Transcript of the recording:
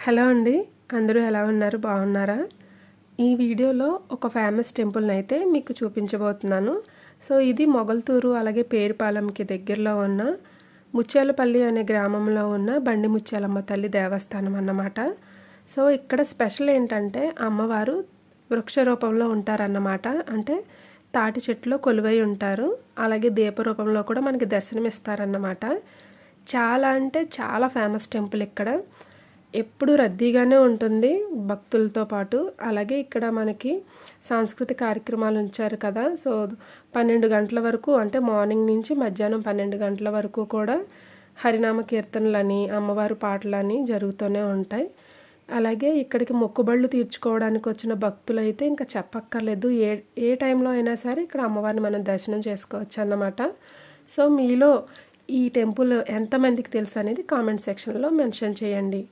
Hello అండి, అందరూ ఎలా ఉన్నారు? బాగున్నారా? ఈ వీడియోలో ఒక ఫేమస్ టెంపుల్ని అయితే మీకు చూపించబోతున్నాను. సో ఇది మొగల్తూరు అలాగే పేరుపాలెంకి దగ్గరలో ఉన్న ముత్యాలపల్లి అనే గ్రామంలో ఉన్న బండి ముత్యాలమ్మ తల్లి దేవస్థానం అన్నమాట. సో ఇక్కడ స్పెషల్ ఏంటంటే అమ్మవారు వృక్ష రూపంలో ఉంటారన్నమాట. అంటే తాటి చెట్టులో కొలువై ఉంటారు. అలాగే దీప రూపంలో కూడా మనకి దర్శనమిస్తారన్నమాట. చాలా అంటే చాలా ఫేమస్ టెంపుల్ ఇక్కడ. ఎప్పుడు రద్దీగానే ఉంటుంది భక్తులతో పాటు. అలాగే ఇక్కడ మనకి సాంస్కృతిక కార్యక్రమాలు ఉంచారు కదా. సో 12 గంటల వరకు, అంటే మార్నింగ్ నుంచి మధ్యాహ్నం 12 గంటల వరకు కూడా హరినామ కీర్తనలని, అమ్మవారు పాటలని జరుగుతూనే ఉంటాయి. అలాగే ఇక్కడికి మొక్కుబళ్ళు తీర్చుకోవడానికి వచ్చిన భక్తులైతే ఇంకా చెప్పక్కర్లేదు. ఏ టైంలో అయినా సరే ఇక్కడ అమ్మవారిని మనం దర్శనం చేసుకోవచ్చు అన్నమాట. సో మీలో ఈ టెంపుల్ ఎంతమందికి తెలుసు అనేది కామెంట్ సెక్షన్లో మెన్షన్ చేయండి.